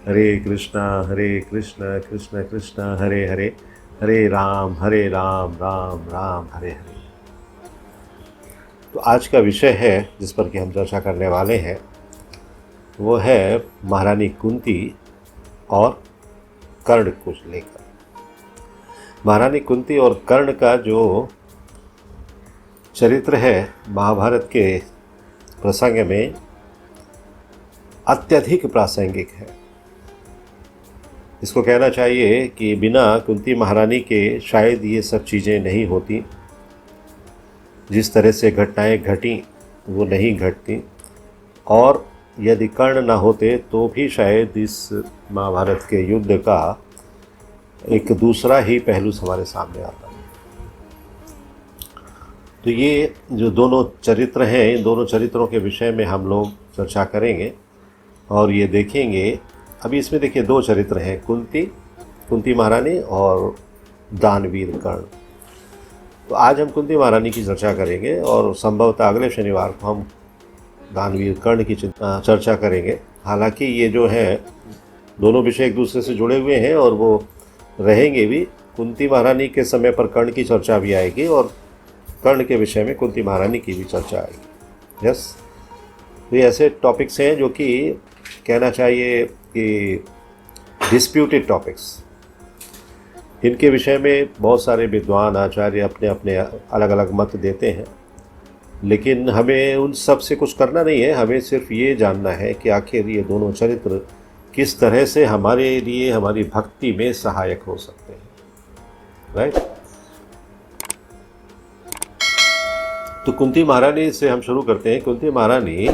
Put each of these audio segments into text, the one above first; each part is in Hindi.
हरे कृष्णा कृष्ण कृष्ण हरे हरे, हरे राम राम राम हरे हरे। तो आज का विषय है जिस पर कि हम चर्चा करने वाले हैं वो है महारानी कुंती और कर्ण को लेकर। महारानी कुंती और कर्ण का जो चरित्र है महाभारत के प्रसंग में अत्यधिक प्रासंगिक है। इसको कहना चाहिए कि बिना कुंती महारानी के शायद ये सब चीज़ें नहीं होती, जिस तरह से घटनाएं घटी वो नहीं घटती, और यदि कर्ण ना होते तो भी शायद इस महाभारत के युद्ध का एक दूसरा ही पहलू हमारे सामने आता। तो ये जो दोनों चरित्र हैं, इन दोनों चरित्रों के विषय में हम लोग चर्चा करेंगे और ये देखेंगे। अभी इसमें देखिए दो चरित्र हैं, कुंती महारानी और दानवीर कर्ण। तो आज हम कुंती महारानी की चर्चा करेंगे और संभवतः अगले शनिवार को हम दानवीर कर्ण की चर्चा करेंगे। हालांकि ये जो है दोनों विषय एक दूसरे से जुड़े हुए हैं और वो रहेंगे भी। कुंती महारानी के समय पर कर्ण की चर्चा भी आएगी और कर्ण के विषय में कुंती महारानी की भी चर्चा आएगी। यस, तो ये ऐसे टॉपिक्स हैं जो कि कहना चाहिए कि डिस्प्यूटेड टॉपिक्स। इनके विषय में बहुत सारे विद्वान आचार्य अपने अपने अलग अलग मत देते हैं, लेकिन हमें उन सब से कुछ करना नहीं है। हमें सिर्फ ये जानना है कि आखिर ये दोनों चरित्र किस तरह से हमारे लिए हमारी भक्ति में सहायक हो सकते हैं। राइट। तो कुंती महारानी से हम शुरू करते हैं। कुंती महारानी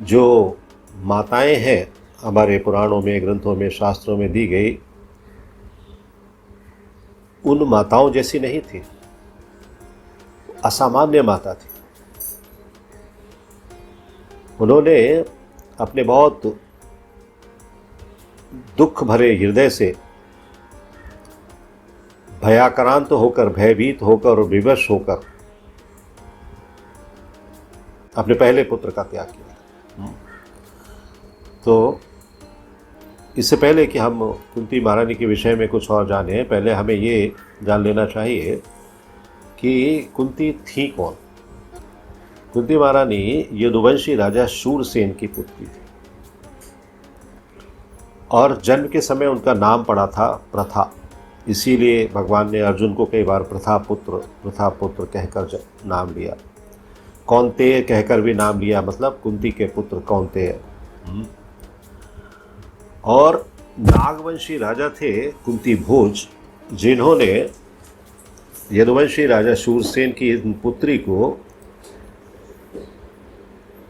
जो माताएं हैं हमारे पुराणों में, ग्रंथों में, शास्त्रों में दी गई, उन माताओं जैसी नहीं थी। असामान्य माता थी। उन्होंने अपने बहुत दुख भरे हृदय से भयाक्रांत होकर, भयभीत होकर और विवश होकर अपने पहले पुत्र का त्याग किया। तो इससे पहले कि हम कुंती महारानी के विषय में कुछ और जाने, पहले हमें ये जान लेना चाहिए कि कुंती थी कौन। कुंती महारानी यदुवंशी राजा शूरसेन की पुत्री थी और जन्म के समय उनका नाम पड़ा था प्रथा। इसीलिए भगवान ने अर्जुन को कई बार प्रथा पुत्र कहकर नाम लिया। कौन्तेय कहकर भी नाम लिया, मतलब कुंती के पुत्र कौन्तेय। और नागवंशी राजा थे कुंती भोज, जिन्होंने यदुवंशी राजा शूरसेन की पुत्री को,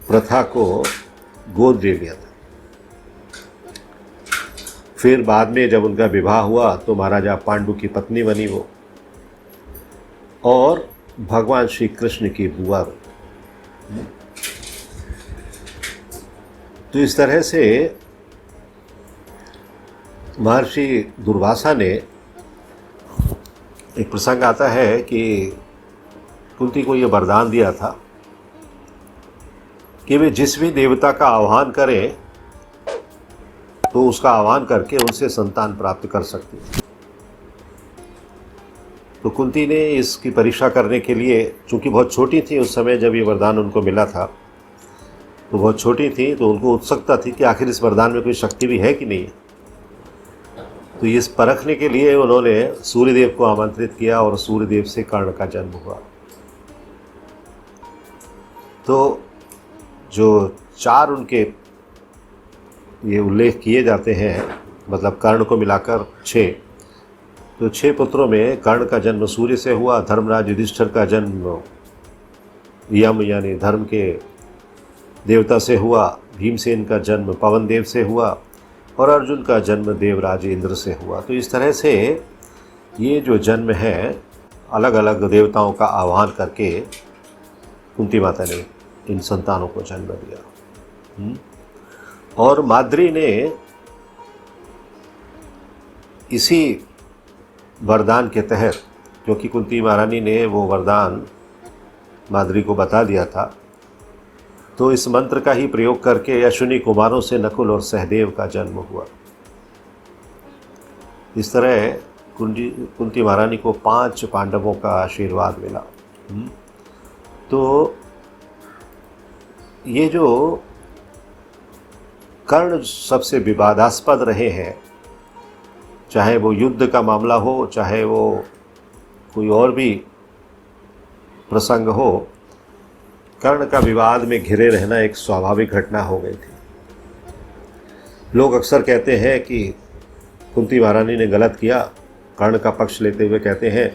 प्रथा को गोद ले लिया था। फिर बाद में जब उनका विवाह हुआ तो महाराजा पांडु की पत्नी बनी वो, और भगवान श्री कृष्ण की बुआ बनी। तो इस तरह से महर्षि दुर्वासा ने, एक प्रसंग आता है कि कुंती को ये वरदान दिया था कि वे जिस भी देवता का आह्वान करें तो उसका आह्वान करके उनसे संतान प्राप्त कर सकती है। तो कुंती ने इसकी परीक्षा करने के लिए, चूंकि बहुत छोटी थी उस समय जब ये वरदान उनको मिला था, तो बहुत छोटी थी, तो उनको उत्सुकता थी कि आखिर इस वरदान में कोई शक्ति भी है कि नहीं। तो इस परखने के लिए उन्होंने सूर्यदेव को आमंत्रित किया और सूर्यदेव से कर्ण का जन्म हुआ। तो जो चार उनके ये उल्लेख किए जाते हैं, मतलब कर्ण को मिलाकर 6, तो 6 पुत्रों में कर्ण का जन्म सूर्य से हुआ, धर्मराज युधिष्ठिर का जन्म यम यानी धर्म के देवता से हुआ, भीमसेन का जन्म पवन देव से हुआ और अर्जुन का जन्म देवराज इंद्र से हुआ। तो इस तरह से ये जो जन्म है, अलग अलग देवताओं का आह्वान करके कुंती माता ने इन संतानों को जन्म दिया। और माद्री ने इसी वरदान के तहत, क्योंकि कुंती महारानी ने वो वरदान माद्री को बता दिया था, तो इस मंत्र का ही प्रयोग करके अश्विनी कुमारों से नकुल और सहदेव का जन्म हुआ। इस तरह कुंती महारानी को 5 पांडवों का आशीर्वाद मिला। तो ये जो कर्ण सबसे विवादास्पद रहे हैं, चाहे वो युद्ध का मामला हो, चाहे वो कोई और भी प्रसंग हो, कर्ण का विवाद में घिरे रहना एक स्वाभाविक घटना हो गई थी। लोग अक्सर कहते हैं कि कुंती महारानी ने गलत किया, कर्ण का पक्ष लेते हुए कहते हैं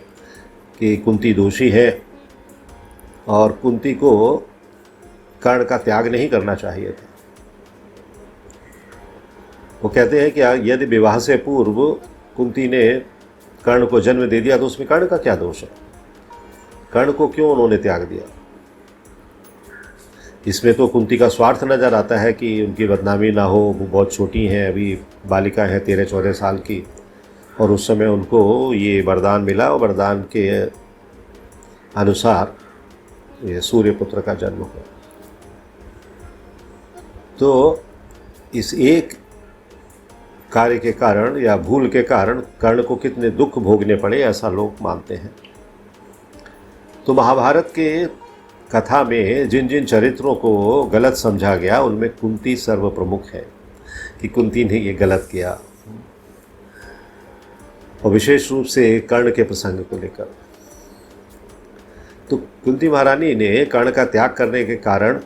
कि कुंती दोषी है और कुंती को कर्ण का त्याग नहीं करना चाहिए था। वो कहते हैं कि यदि विवाह से पूर्व कुंती ने कर्ण को जन्म दे दिया तो उसमें कर्ण का क्या दोष है, कर्ण को क्यों उन्होंने त्याग दिया। इसमें तो कुंती का स्वार्थ नज़र आता है कि उनकी बदनामी ना हो, वो बहुत छोटी हैं, अभी बालिका हैं 13-14 साल की, और उस समय उनको ये वरदान मिला और वरदान के अनुसार ये सूर्यपुत्र का जन्म हुआ। तो इस एक कार्य के कारण या भूल के कारण कर्ण को कितने दुख भोगने पड़े, ऐसा लोग मानते हैं। तो महाभारत के कथा में जिन जिन चरित्रों को गलत समझा गया उनमें कुंती सर्वप्रमुख है कि कुंती ने ये गलत किया, और विशेष रूप से कर्ण के प्रसंग को लेकर। तो कुंती महारानी ने कर्ण का त्याग करने के कारण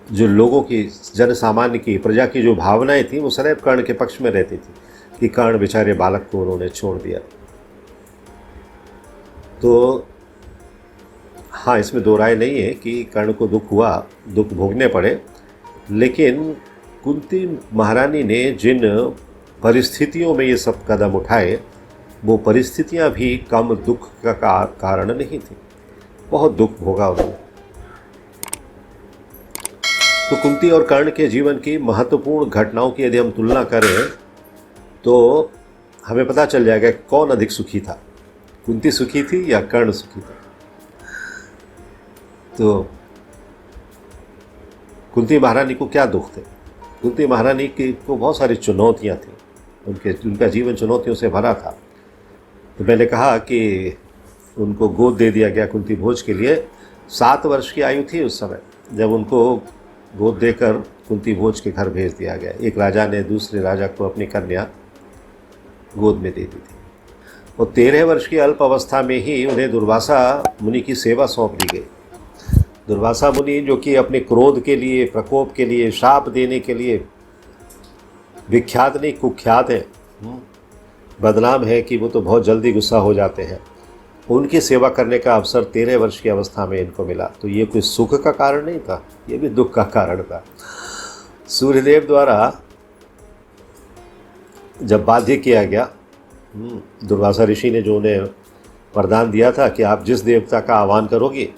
जो लोगों की, जन सामान्य की, प्रजा की जो भावनाएं थी वो सदैव कर्ण के पक्ष में रहती थी कि कर्ण बेचारे बालक को उन्होंने छोड़ दिया। तो हाँ, इसमें दो राय नहीं है कि कर्ण को दुख हुआ, दुख भोगने पड़े, लेकिन कुंती महारानी ने जिन परिस्थितियों में ये सब कदम उठाए वो परिस्थितियां भी कम दुख का कारण नहीं थी, बहुत दुख भोगा उन्होंने। तो कुंती और कर्ण के जीवन की महत्वपूर्ण घटनाओं की यदि हम तुलना करें तो हमें पता चल जाएगा कौन अधिक सुखी था, कुंती सुखी थी या कर्ण सुखी था। तो कुंती महारानी को क्या दुख थे? कुंती महारानी की को बहुत सारी चुनौतियां थी, उनका जीवन चुनौतियों से भरा था। तो मैंने कहा कि उनको गोद दे दिया गया कुंती भोज के लिए। 7 वर्ष की आयु थी उस समय जब उनको गोद देकर कुंती भोज के घर भेज दिया गया। एक राजा ने दूसरे राजा को अपनी कन्या गोद में दे दी थी, और 13 वर्ष की अल्प अवस्था में ही उन्हें दुर्वासा मुनि की सेवा सौंप दी गई। दुर्वासा मुनि जो कि अपने क्रोध के लिए, प्रकोप के लिए, शाप देने के लिए विख्यात नहीं कुख्यात है, बदनाम है कि वो तो बहुत जल्दी गुस्सा हो जाते हैं, उनकी सेवा करने का अवसर 13 वर्ष की अवस्था में इनको मिला। तो ये कोई सुख का कारण नहीं था, ये भी दुख का कारण था। सूर्यदेव द्वारा जब बाध्य किया गया, दुर्वासा ऋषि ने जो उन्हें वरदान दिया था कि आप जिस देवता का आह्वान करोगे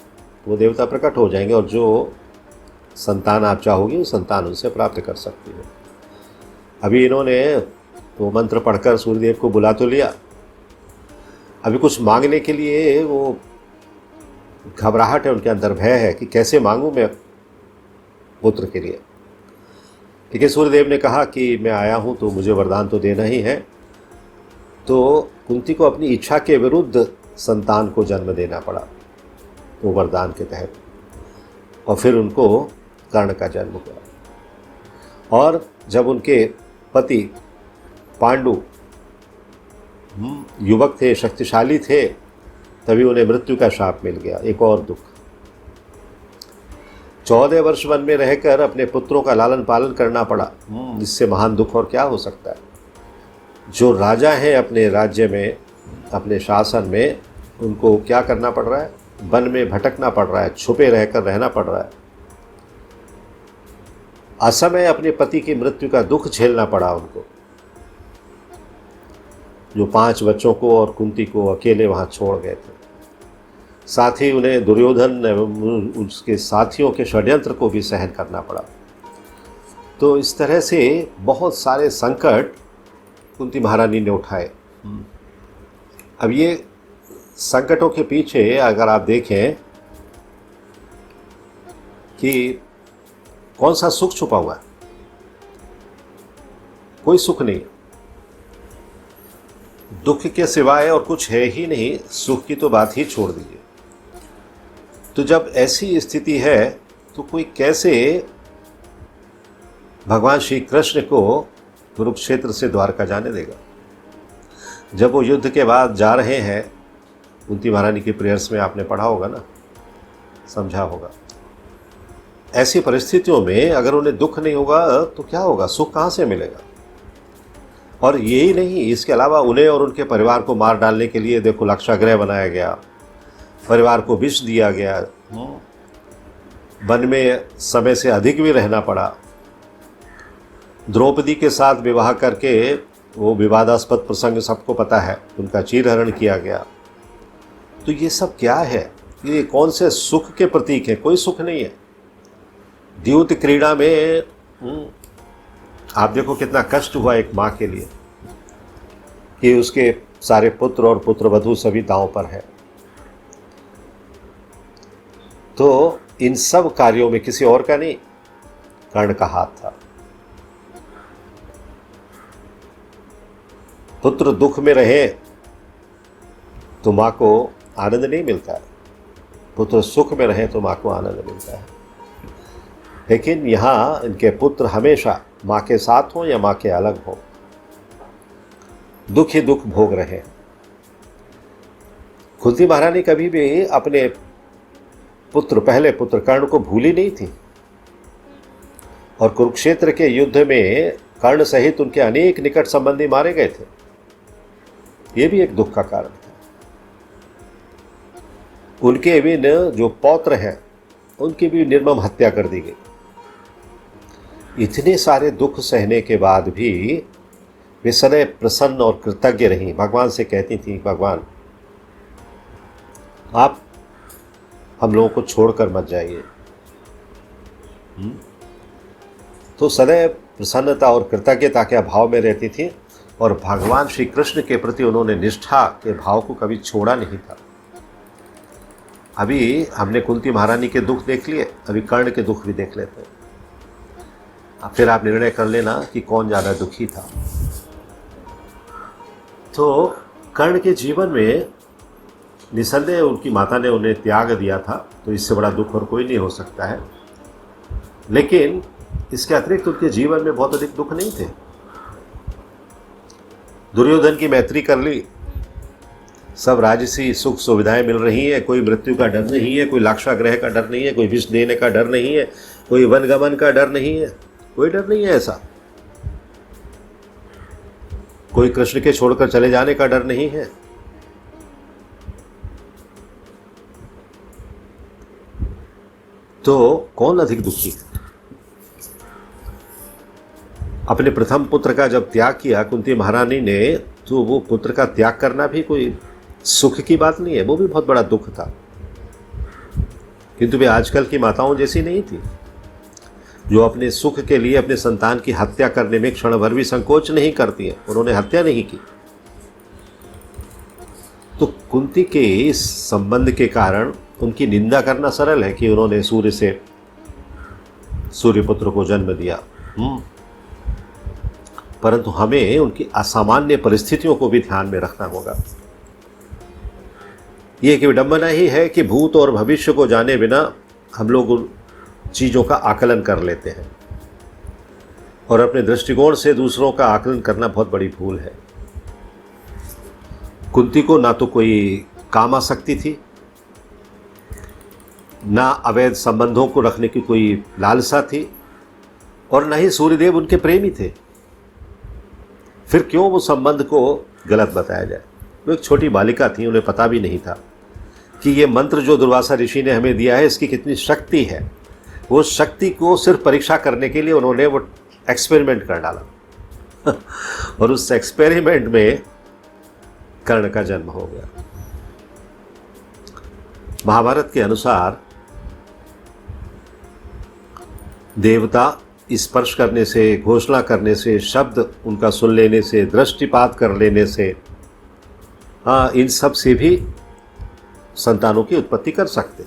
वो देवता प्रकट हो जाएंगे और जो संतान आप चाहोगे वो संतान उनसे प्राप्त कर सकती हो। अभी इन्होंने तो मंत्र पढ़कर सूर्यदेव को बुला तो लिया, अभी कुछ मांगने के लिए वो घबराहट है, उनके अंदर भय है कि कैसे मांगूं मैं पुत्र के लिए। ठीक है, सूर्यदेव ने कहा कि मैं आया हूं तो मुझे वरदान तो देना ही है। तो कुंती को अपनी इच्छा के विरुद्ध संतान को जन्म देना पड़ा वो वरदान के तहत, और फिर उनको कर्ण का जन्म हुआ। और जब उनके पति पांडु युवक थे, शक्तिशाली थे, तभी उन्हें मृत्यु का शाप मिल गया। एक और दुख, 14 वर्ष वन में रहकर अपने पुत्रों का लालन पालन करना पड़ा। इससे महान दुख और क्या हो सकता है। जो राजा हैं अपने राज्य में, अपने शासन में, उनको क्या करना पड़ रहा है, वन में भटकना पड़ रहा है, छुपे रहकर रहना पड़ रहा है। असमय अपने पति की मृत्यु का दुख झेलना पड़ा उनको, जो 5 बच्चों को और कुंती को अकेले वहाँ छोड़ गए थे। साथ ही उन्हें दुर्योधन एवं उसके साथियों के षड्यंत्र को भी सहन करना पड़ा। तो इस तरह से बहुत सारे संकट कुंती महारानी ने उठाए। अब ये संकटों के पीछे अगर आप देखें कि कौन सा सुख छुपा हुआ है? कोई सुख नहीं, दुख के सिवाय और कुछ है ही नहीं, सुख की तो बात ही छोड़ दीजिए। तो जब ऐसी स्थिति है तो कोई कैसे भगवान श्री कृष्ण को कुरुक्षेत्र से द्वारका जाने देगा? जब वो युद्ध के बाद जा रहे हैं, कुंती महारानी की प्रेयर्स में आपने पढ़ा होगा ना, समझा होगा, ऐसी परिस्थितियों में अगर उन्हें दुख नहीं होगा तो क्या होगा? सुख कहाँ से मिलेगा? और यही नहीं, इसके अलावा उन्हें और उनके परिवार को मार डालने के लिए देखो लाक्षागृह बनाया गया, परिवार को विष दिया गया, वन में समय से अधिक भी रहना पड़ा, द्रौपदी के साथ विवाह करके वो विवादास्पद प्रसंग सबको पता है, उनका चीरहरण किया गया। तो ये सब क्या है? ये कौन से सुख के प्रतीक है? कोई सुख नहीं है। द्यूत क्रीड़ा में आप देखो कितना कष्ट हुआ एक माँ के लिए कि उसके सारे पुत्र और पुत्रवधू सभी दांव पर है। तो इन सब कार्यों में किसी और का नहीं, कर्ण का हाथ था। पुत्र दुख में रहे तो माँ को आनंद नहीं मिलता है, पुत्र सुख में रहे तो माँ को आनंद मिलता है। लेकिन यहाँ इनके पुत्र हमेशा माँ के साथ हों या माँ के अलग हों, दुख ही दुख भोग रहे हैं। कुंती महारानी कभी भी अपने पुत्र, पहले पुत्र कर्ण को भूली नहीं थी, और कुरुक्षेत्र के युद्ध में कर्ण सहित उनके अनेक निकट संबंधी मारे गए थे। ये भी एक दुख का कारण था। उनके भी जो पौत्र हैं उनकी भी निर्मम हत्या कर दी गई। इतने सारे दुख सहने के बाद भी वे सदैव प्रसन्न और कृतज्ञ रहीं। भगवान से कहती थी, भगवान आप हम लोगों को छोड़कर मत जाइए। तो सदैव प्रसन्नता और कृतज्ञता के भाव में रहती थी, और भगवान श्री कृष्ण के प्रति उन्होंने निष्ठा के भाव को कभी छोड़ा नहीं था। अभी हमने कुंती महारानी के दुख देख लिए, अभी कर्ण के दुख भी देख लेते हैं। अब फिर आप निर्णय कर लेना कि कौन ज़्यादा दुखी था। तो कर्ण के जीवन में निसंदेह उनकी माता ने उन्हें त्याग दिया था, तो इससे बड़ा दुख और कोई नहीं हो सकता है। लेकिन इसके अतिरिक्त उनके जीवन में बहुत अधिक दुख नहीं थे। दुर्योधन की मैत्री कर ली, सब राजसी सुख सुविधाएं मिल रही हैं, कोई मृत्यु का डर नहीं है, कोई लाक्षागृह का डर नहीं है, कोई विष देने का डर नहीं है, कोई वनगमन का डर नहीं है, कोई डर नहीं है ऐसा। कोई कृष्ण के छोड़कर चले जाने का डर नहीं है। तो कौन अधिक दुखी है? अपने प्रथम पुत्र का जब त्याग किया कुंती महारानी ने, तो वो पुत्र का त्याग करना भी कोई सुख की बात नहीं है, वो भी बहुत बड़ा दुख था। किंतु वे आजकल की माताओं जैसी नहीं थी, जो अपने सुख के लिए अपने संतान की हत्या करने में क्षण भर भी संकोच नहीं करती है। उन्होंने हत्या नहीं की। तो कुंती के इस संबंध के कारण उनकी निंदा करना सरल है कि उन्होंने सूर्य से सूर्यपुत्र को जन्म दिया, परंतु हमें उनकी असामान्य परिस्थितियों को भी ध्यान में रखना होगा। यह एक विडंबना ही है कि भूत और भविष्य को जाने बिना हम लोग उन चीज़ों का आकलन कर लेते हैं, और अपने दृष्टिकोण से दूसरों का आकलन करना बहुत बड़ी भूल है। कुंती को ना तो कोई काम आसक्ति थी, ना अवैध संबंधों को रखने की कोई लालसा थी, और न ही सूर्यदेव उनके प्रेमी थे। फिर क्यों वो संबंध को गलत बताया जाए? वो एक छोटी बालिका थी, उन्हें पता भी नहीं था कि ये मंत्र जो दुर्वासा ऋषि ने हमें दिया है इसकी कितनी शक्ति है। वो शक्ति को सिर्फ परीक्षा करने के लिए उन्होंने वो एक्सपेरिमेंट कर डाला और उस एक्सपेरिमेंट में कर्ण का जन्म हो गया। महाभारत के अनुसार देवता स्पर्श करने से, घोषणा करने से, शब्द उनका सुन लेने से, दृष्टिपात कर लेने से, इन सब से भी संतानों की उत्पत्ति कर सकते।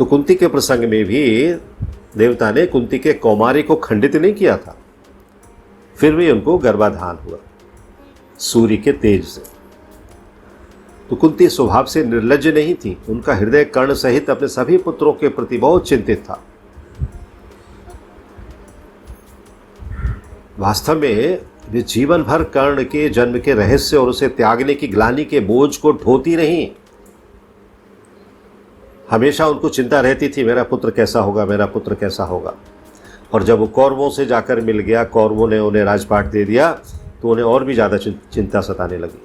तो कुंती के प्रसंग में भी देवता ने कुंती के कौमारी को खंडित नहीं किया था, फिर भी उनको गर्भाधान हुआ सूर्य के तेज से। तो कुंती स्वभाव से निर्लज्ज नहीं थी, उनका हृदय कर्ण सहित अपने सभी पुत्रों के प्रति बहुत चिंतित था। वास्तव में वे जीवन भर कर्ण के जन्म के रहस्य और उसे त्यागने की ग्लानि के बोझ को ढोती रहीं। हमेशा उनको चिंता रहती थी, मेरा पुत्र कैसा होगा, मेरा पुत्र कैसा होगा। और जब वो कौरवों से जाकर मिल गया, कौरवों ने उन्हें राजपाट दे दिया, तो उन्हें और भी ज़्यादा चिंता सताने लगी।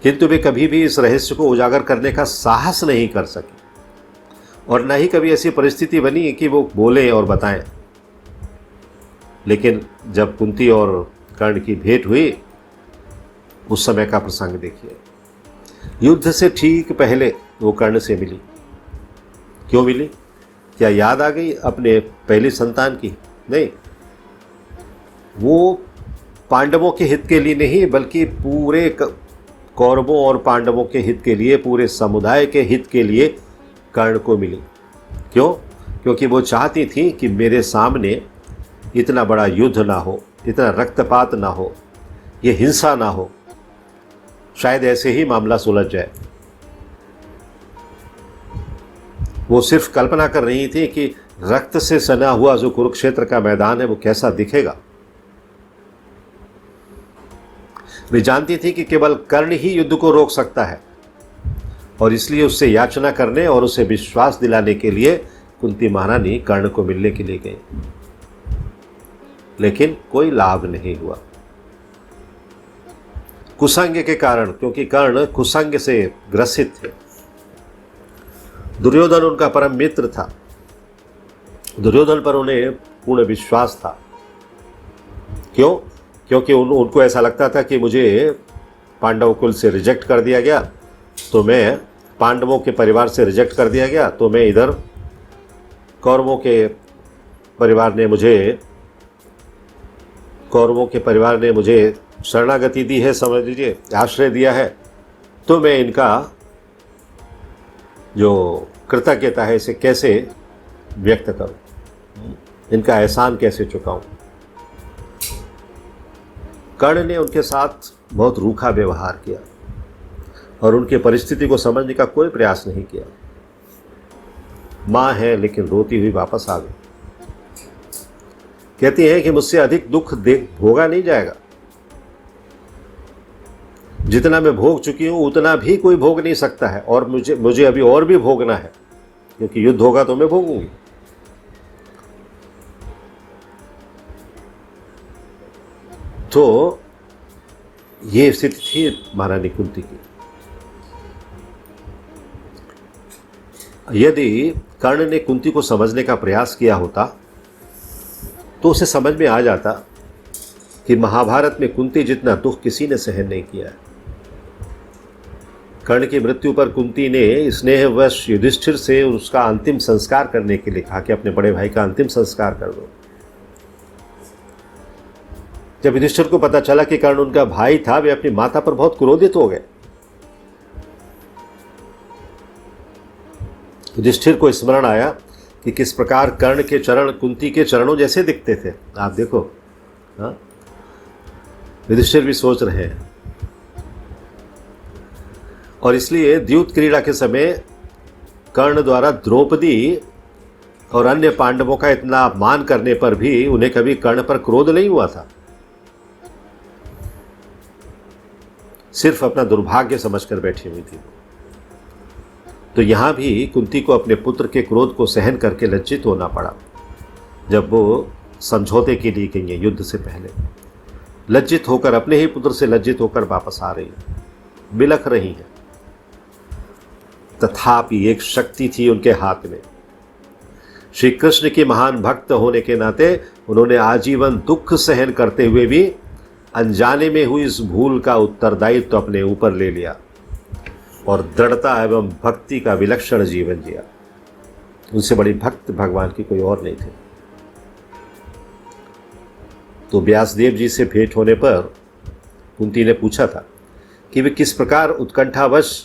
किंतु वे कभी भी इस रहस्य को उजागर करने का साहस नहीं कर सके, और न ही कभी ऐसी परिस्थिति बनी कि वो बोलें और बताएं। लेकिन जब कुंती और कर्ण की भेंट हुई, उस समय का प्रसंग देखिए। युद्ध से ठीक पहले वो कर्ण से मिली। क्यों मिली? क्या याद आ गई अपने पहली संतान की? नहीं, वो पांडवों के हित के लिए नहीं, बल्कि पूरे कौरवों और पांडवों के हित के लिए, पूरे समुदाय के हित के लिए कर्ण को मिली। क्यों? क्योंकि वो चाहती थी कि मेरे सामने इतना बड़ा युद्ध ना हो, इतना रक्तपात ना हो, ये हिंसा ना हो, शायद ऐसे ही मामला सुलझ जाए। वो सिर्फ कल्पना कर रही थी कि रक्त से सना हुआ जो कुरुक्षेत्र का मैदान है वो कैसा दिखेगा। वे जानती थी कि केवल कर्ण ही युद्ध को रोक सकता है, और इसलिए उससे याचना करने और उसे विश्वास दिलाने के लिए कुंती महारानी कर्ण को मिलने के लिए गई। लेकिन कोई लाभ नहीं हुआ, कुसंग के कारण, क्योंकि कर्ण कुसंग से ग्रसित थे। दुर्योधन उनका परम मित्र था, दुर्योधन पर उन्हें पूर्ण विश्वास था। क्यों? क्योंकि उनको ऐसा लगता था कि मुझे पांडव कुल से रिजेक्ट कर दिया गया, तो मैं पांडवों के परिवार से रिजेक्ट कर दिया गया, तो मैं इधर कौरवों के परिवार ने मुझे शरणागति दी है, समझ लीजिए, आश्रय दिया है, तो मैं इनका जो कृतज्ञता है इसे कैसे व्यक्त करूं, इनका एहसान कैसे चुकाऊं। कर्ण ने उनके साथ बहुत रूखा व्यवहार किया और उनकी परिस्थिति को समझने का कोई प्रयास नहीं किया। माँ है लेकिन रोती हुई वापस आ गई। कहती है कि मुझसे अधिक दुख भोगा नहीं जाएगा, जितना मैं भोग चुकी हूं उतना भी कोई भोग नहीं सकता है, और मुझे अभी और भी भोगना है, क्योंकि युद्ध होगा तो मैं भोगूंगी। तो ये स्थिति थी महारानी कुंती की। यदि कर्ण ने कुंती को समझने का प्रयास किया होता तो उसे समझ में आ जाता कि महाभारत में कुंती जितना दुख किसी ने सहन नहीं किया है। कर्ण की मृत्यु पर कुंती ने स्नेहवश युधिष्ठिर से उसका अंतिम संस्कार करने के लिए कहा कि अपने बड़े भाई का अंतिम संस्कार कर दो। जब युधिष्ठिर को पता चला कि कर्ण उनका भाई था, वे अपनी माता पर बहुत क्रोधित हो गए। युधिष्ठिर को स्मरण आया कि किस प्रकार कर्ण के चरण कुंती के चरणों जैसे दिखते थे। आप देखो, हाँ, युधिष्ठिर भी सोच रहे हैं। और इसलिए द्यूत क्रीड़ा के समय कर्ण द्वारा द्रौपदी और अन्य पांडवों का इतना अपमान करने पर भी उन्हें कभी कर्ण पर क्रोध नहीं हुआ था। सिर्फ अपना दुर्भाग्य समझकर बैठी हुई थी। तो यहां भी कुंती को अपने पुत्र के क्रोध को सहन करके लज्जित होना पड़ा। जब वो समझौते के लिए गई है युद्ध से पहले, लज्जित होकर, अपने ही पुत्र से लज्जित होकर वापस आ रही है, बिलख रही है। तथापि एक शक्ति थी उनके हाथ में। श्री कृष्ण के महान भक्त होने के नाते उन्होंने आजीवन दुख सहन करते हुए भी अनजाने में हुई इस भूल का उत्तरदायित्व तो अपने ऊपर ले लिया और दृढ़ता एवं भक्ति का विलक्षण जीवन जिया। उनसे बड़ी भक्त भगवान की कोई और नहीं थे। तो व्यासदेव जी से भेंट होने पर कुंती ने पूछा था कि वे किस प्रकार उत्कंठावश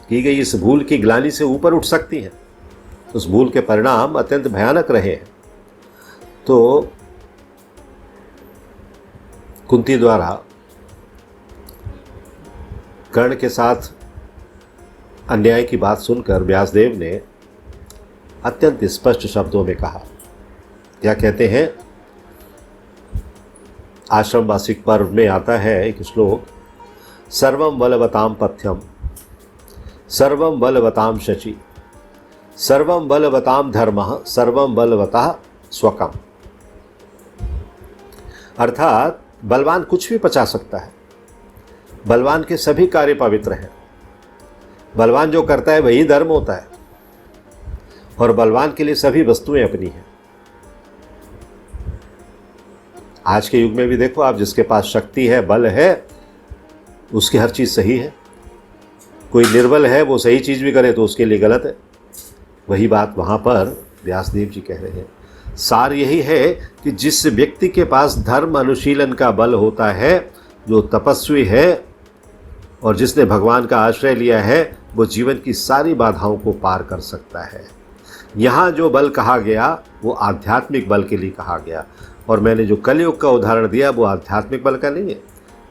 की गई इस भूल की ग्लानि से ऊपर उठ सकती हैं। उस भूल के परिणाम अत्यंत भयानक रहे हैं। तो कुंती द्वारा कर्ण के साथ अन्याय की बात सुनकर व्यासदेव ने अत्यंत स्पष्ट शब्दों में कहा। क्या कहते हैं? आश्रम वार्षिक पर्व में आता है एक श्लोक, सर्वम बलवताम पथ्यम, सर्वम बलवताम शचि, सर्वम बलवताम धर्मः, सर्वम बलवतः स्वकम। अर्थात बलवान कुछ भी पचा सकता है, बलवान के सभी कार्य पवित्र हैं, बलवान जो करता है वही धर्म होता है, और बलवान के लिए सभी वस्तुएं अपनी हैं। आज के युग में भी देखो आप, जिसके पास शक्ति है, बल है, उसकी हर चीज़ सही है। कोई निर्बल है, वो सही चीज़ भी करे तो उसके लिए गलत है। वही बात वहाँ पर व्यासदेव जी कह रहे हैं। सार यही है कि जिस व्यक्ति के पास धर्म अनुशीलन का बल होता है, जो तपस्वी है और जिसने भगवान का आश्रय लिया है, वो जीवन की सारी बाधाओं को पार कर सकता है। यहाँ जो बल कहा गया वो आध्यात्मिक बल के लिए कहा गया, और मैंने जो कलयुग का उदाहरण दिया वो आध्यात्मिक बल का नहीं है,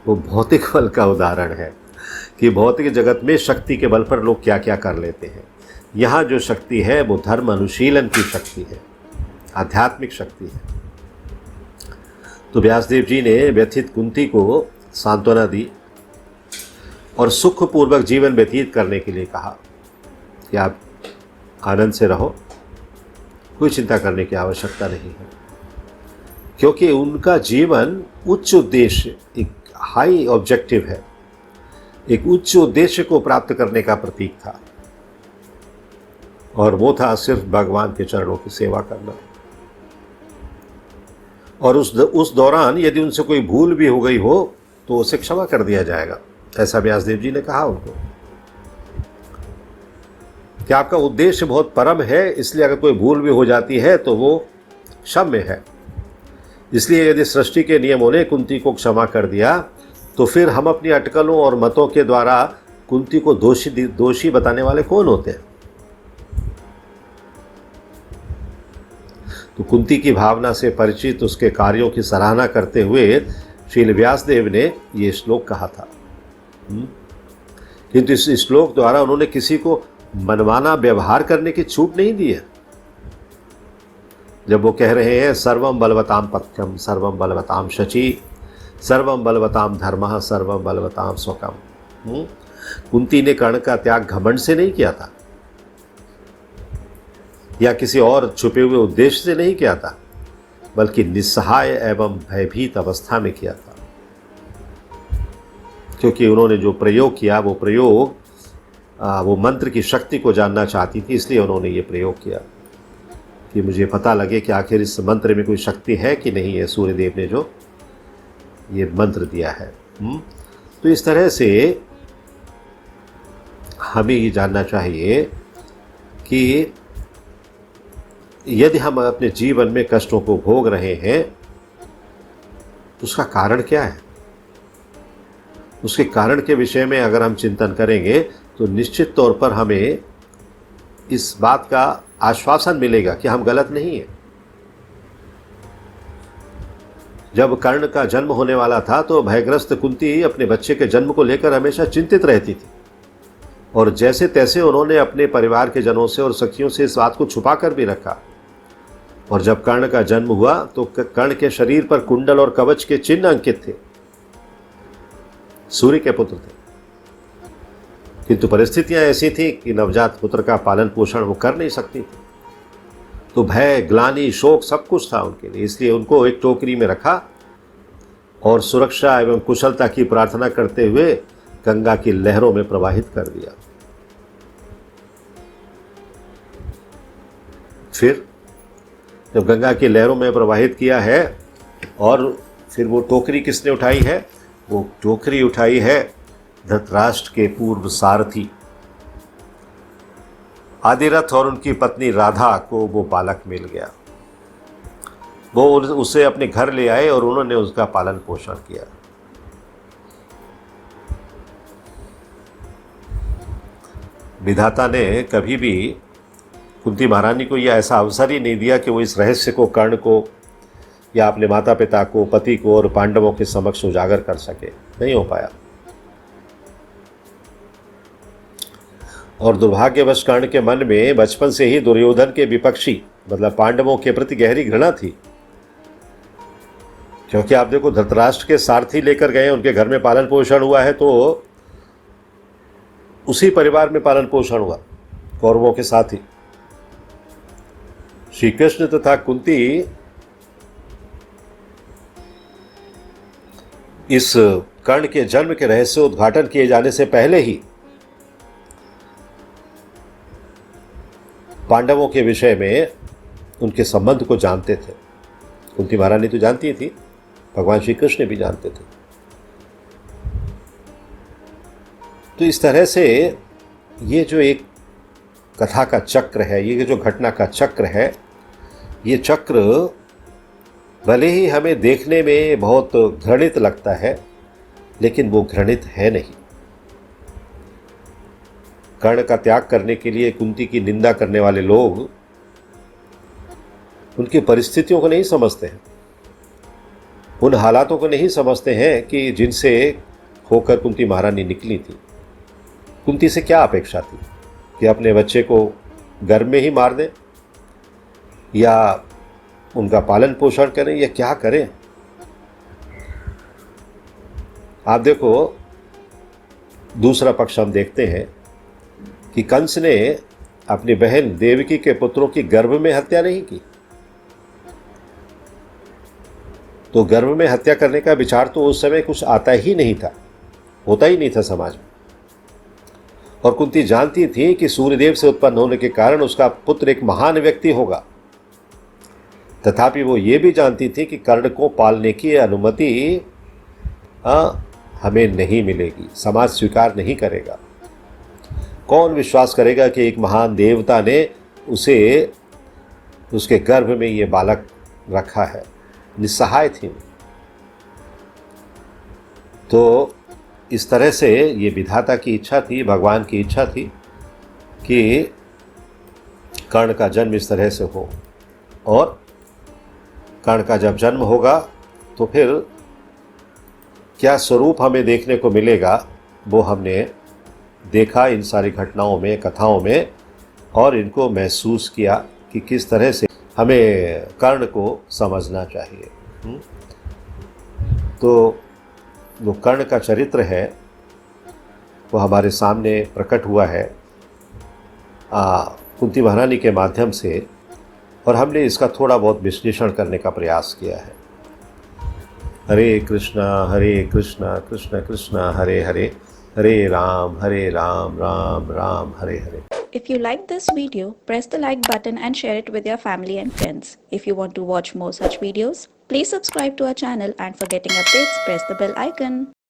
वो भौतिक बल का उदाहरण है कि भौतिक जगत में शक्ति के बल पर लोग क्या क्या कर लेते हैं। यहाँ जो शक्ति है वो धर्म अनुशीलन की शक्ति है, आध्यात्मिक शक्ति है। तो व्यासदेव जी ने व्यथित कुंती को सांत्वना दी और सुखपूर्वक जीवन व्यतीत करने के लिए कहा कि आप आनंद से रहो, कोई चिंता करने की आवश्यकता नहीं है, क्योंकि उनका जीवन उच्च उद्देश्य, एक हाई ऑब्जेक्टिव है, एक उच्च उद्देश्य को प्राप्त करने का प्रतीक था, और वो था सिर्फ भगवान के चरणों की सेवा करना। और उस दौरान यदि उनसे कोई भूल भी हो गई हो तो उसे क्षमा कर दिया जाएगा, ऐसा व्यासदेव जी ने कहा उनको कि आपका उद्देश्य बहुत परम है, इसलिए अगर कोई भूल भी हो जाती है तो वो क्षम्य है। इसलिए यदि सृष्टि के नियमों ने कुंती को क्षमा कर दिया तो फिर हम अपनी अटकलों और मतों के द्वारा कुंती को दोषी बताने वाले कौन होते हैं? तो कुंती की भावना से परिचित, उसके कार्यों की सराहना करते हुए श्रील व्यासदेव ने ये श्लोक कहा था। किंतु इस श्लोक द्वारा उन्होंने किसी को मनमाना व्यवहार करने की छूट नहीं दी है। जब वो कह रहे हैं सर्वम बलवताम पथ्यम, सर्वम बलवताम शचि, सर्वम बलवताम धर्मः, सर्वम बलवताम स्वकम, कुंती ने कर्ण का त्याग घमंड से नहीं किया था या किसी और छुपे हुए उद्देश्य से नहीं किया था, बल्कि निस्सहाय एवं भयभीत अवस्था में किया था। क्योंकि उन्होंने जो प्रयोग किया वो प्रयोग वो मंत्र की शक्ति को जानना चाहती थी, इसलिए उन्होंने ये प्रयोग किया कि मुझे पता लगे कि आखिर इस मंत्र में कोई शक्ति है कि नहीं है, सूर्यदेव ने जो ये मंत्र दिया है। तो इस तरह से हमें ये जानना चाहिए कि यदि हम अपने जीवन में कष्टों को भोग रहे हैं तो उसका कारण क्या है, उसके कारण के विषय में अगर हम चिंतन करेंगे तो निश्चित तौर पर हमें इस बात का आश्वासन मिलेगा कि हम गलत नहीं हैं। जब कर्ण का जन्म होने वाला था तो भयग्रस्त कुंती अपने बच्चे के जन्म को लेकर हमेशा चिंतित रहती थी, और जैसे तैसे उन्होंने अपने परिवार के जनों से और सखियों से इस बात को छुपा कर भी रखा। और जब कर्ण का जन्म हुआ तो कर्ण के शरीर पर कुंडल और कवच के चिन्ह अंकित थे, सूर्य के पुत्र थे। किंतु परिस्थितियां ऐसी थी कि नवजात पुत्र का पालन पोषण वो कर नहीं सकती थी, तो भय, ग्लानि, शोक सब कुछ था उनके लिए। इसलिए उनको एक टोकरी में रखा और सुरक्षा एवं कुशलता की प्रार्थना करते हुए गंगा की लहरों में प्रवाहित कर दिया। फिर जब गंगा की लहरों में प्रवाहित किया है और फिर वो टोकरी किसने उठाई है? वो टोकरी उठाई है धृतराष्ट्र के पूर्व सारथी आदिरथ और उनकी पत्नी राधा को वो बालक मिल गया। वो उसे अपने घर ले आए और उन्होंने उसका पालन पोषण किया। विधाता ने कभी भी कुंती महारानी को यह ऐसा अवसर ही नहीं दिया कि वो इस रहस्य को कर्ण को या अपने माता पिता को, पति को और पांडवों के समक्ष उजागर कर सके, नहीं हो पाया। और दुर्भाग्यवश कर्ण के मन में बचपन से ही दुर्योधन के विपक्षी मतलब पांडवों के प्रति गहरी घृणा थी, क्योंकि आप देखो धृतराष्ट्र के सारथी लेकर गए, उनके घर में पालन पोषण हुआ है, तो उसी परिवार में पालन पोषण हुआ कौरवों के साथ ही। श्री कृष्ण तथा कुंती इस कर्ण के जन्म के रहस्य उद्घाटन किए जाने से पहले ही पांडवों के विषय में उनके संबंध को जानते थे। कुंती महारानी तो जानती थी, भगवान श्री कृष्ण भी जानते थे। तो इस तरह से ये जो एक कथा का चक्र है, ये जो घटना का चक्र है, ये चक्र भले ही हमें देखने में बहुत घृणित लगता है, लेकिन वो घृणित है नहीं। कर्ण का त्याग करने के लिए कुंती की निंदा करने वाले लोग उनकी परिस्थितियों को नहीं समझते हैं, उन हालातों को नहीं समझते हैं कि जिनसे होकर कुंती महारानी निकली थी। कुंती से क्या अपेक्षा थी कि अपने बच्चे को गर्भ में ही मार दें या उनका पालन पोषण करें या क्या करें। आप देखो दूसरा पक्ष हम देखते हैं कि कंस ने अपनी बहन देवकी के पुत्रों की गर्भ में हत्या नहीं की, तो गर्भ में हत्या करने का विचार तो उस समय कुछ आता ही नहीं था, होता ही नहीं था समाज में। और कुंती जानती थी कि सूर्यदेव से उत्पन्न होने के कारण उसका पुत्र एक महान व्यक्ति होगा, तथापि वो ये भी जानती थी कि कर्ण को पालने की अनुमति हमें नहीं मिलेगी, समाज स्वीकार नहीं करेगा। कौन विश्वास करेगा कि एक महान देवता ने उसे उसके गर्भ में ये बालक रखा है। निस्सहाय थी। तो इस तरह से ये विधाता की इच्छा थी, भगवान की इच्छा थी कि कर्ण का जन्म इस तरह से हो। और कर्ण का जब जन्म होगा तो फिर क्या स्वरूप हमें देखने को मिलेगा, वो हमने देखा इन सारी घटनाओं में, कथाओं में, और इनको महसूस किया कि किस तरह से हमें कर्ण को समझना चाहिए। तो जो कर्ण का चरित्र है वो हमारे सामने प्रकट हुआ है कुंती महारानी के माध्यम से, और हमने इसका थोड़ा बहुत विश्लेषण करने का प्रयास किया है। हरे कृष्णा कृष्ण कृष्ण हरे हरे, हरे Ram Ram Ram Hare Hare. If you like this video, press the like button and share it with your family and friends. If you want to watch more such videos, please subscribe to our channel, and for getting updates, press the bell icon.